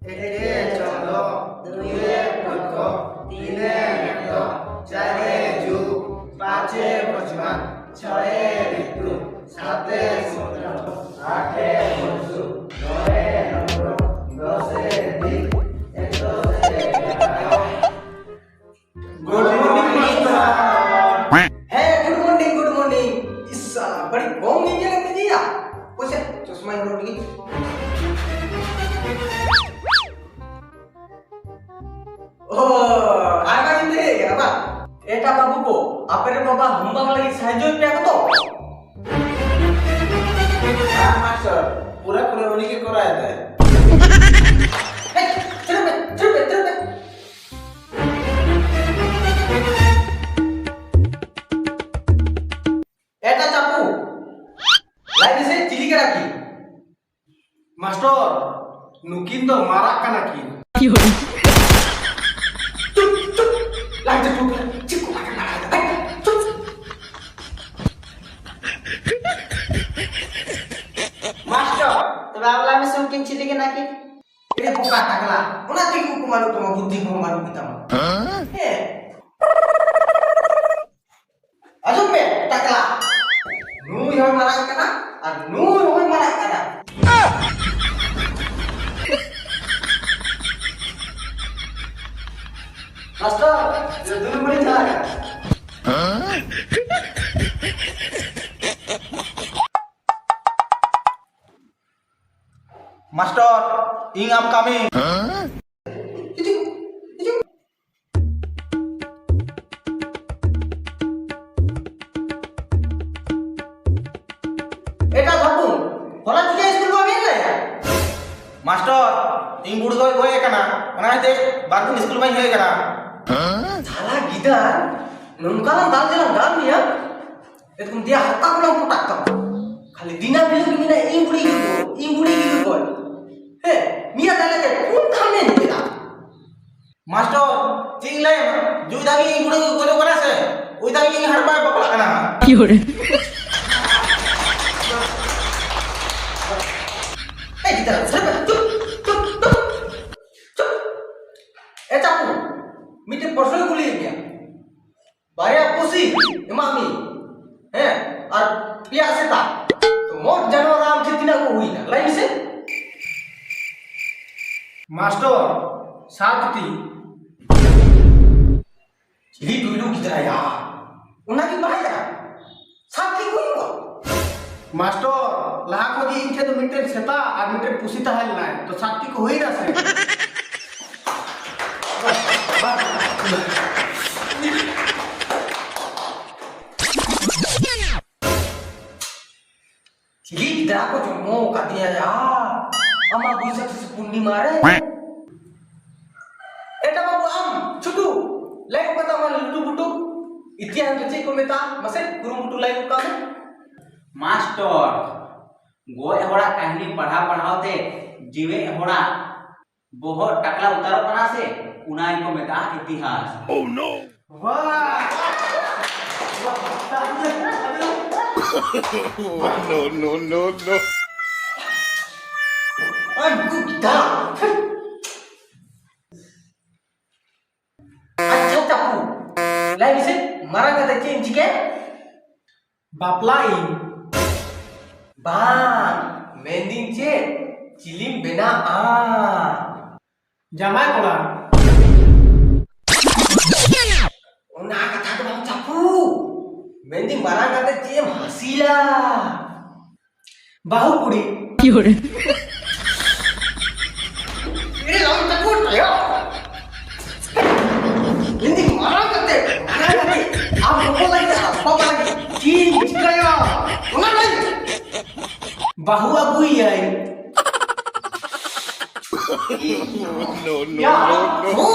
একে চন্দ্র, দুইয়ে বৃক্ষ, তিনে নৃত্য, চারে যুগ, পাঁচে পশ্চিমা, ছয়ে ঋতু, সাতে সমুদ্র, আটে মনসু, নয়ে নগর, দশে দিক, একাদশে गुड मॉर्निंग मास्टर। है गुड मॉर्निंग। इस साला बड़ी बॉम्ब नहीं लगती थी यार। कुछ चश्मा ही रोटी। ओह आगा इंदे apa? এটা বাবু কো আপের বাবা হোমওয়ার্ক লাগি সাহায্য পেয়া কত हां मास्टर पूरा उन्हीं के कराया था चुप এটা চাপু লাইনে সে চিলিকে রাখি মাস্টার নুকিন তো মারা কানা কি কি হলো চুপ লাইনে চুপ চিকু মারা মারা চুপ মাস্টার তো বাবলা মে নুকিন চিলিকে নাকি এ পোকা টাকলা ওনা তুই কো মারু তোমার বুদ্ধি কো মারু পিতাম হ্যাঁ আজব মে টাকলা nu yang marah kena nu yang marah kena master dulu boleh jalan master ing am coming এটা ধরবো হলা থেকে স্কুল কবে এলে মাস্টার ইং বুড় গয় গয় কেনা ওনাতে বারদিন স্কুল বাই হয়ে গেলা শালা গিদার নমকালাম দাল দিলাম দাল নিয়া এরকম দিয়া হাতা গুলো পটাকতাম খালি দিনা বিলু কিনা ইং বুড়ি গিয়ে গয় হে মিয়া দালে কোন খামে নিলা মাস্টার ঠিক লাই জুই দাগি ইং বুড়ি গয় করাছে ওই দাগি ইং হাড়বা বকলা কেনা কি হরে kita cup capu mite personal guli dia bahaya pusi emami और पिया से था तो मोट जानवर आम से तिना को हुई ना लाइन से मास्टर साथ थी चिली टुइलू की तरह यार उन्हें की bahaya साथ की कोई को मास्टर लाहा को दी इनके तो मीटर सेता और मीटर पुसीता है ना तो साथी को होई ना से चिली किधर को चुम्मो का दिया यार अम्मा गुस्सा से पुन्नी मारे एटा बाबू आम छुटू लाइक पता मार लुटू बुटू इतिहास बच्चे को मेता मसे गुरु बुटू लाइक का मास्टर गोय होड़ा कहानी पढ़ा पढ़ाते जीवे होड़ा बहुत टकला उतारो पना से उनाई को मेता इतिहास ओह नो वाह नो नो नो नो अनकु kita अच्छा चापू लाइन से मारा कते चेंज के बापलाई bang mending ce cilim bena jamai kola ona kata ko bang capu mending barang kata ce hasila bahu puri ki hore ini lawan takut ayo mending barang kata apa lagi cing kaya ona lagi bahu aku iya no no no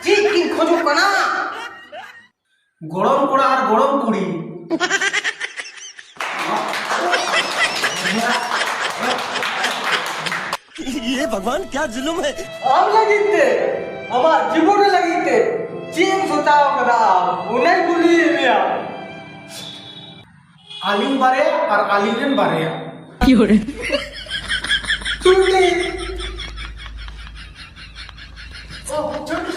seeking খোঁজো কানা গরম করা আর গরম কুড়ি ये भगवान क्या जुल्म है आम লাগিতে আমার জীবনে লাগিতে চিং সোতাও করা উনাই গুলি মিয়া আলিং বারে আর আলিরেন বারে কি hore চুটি ও চুটি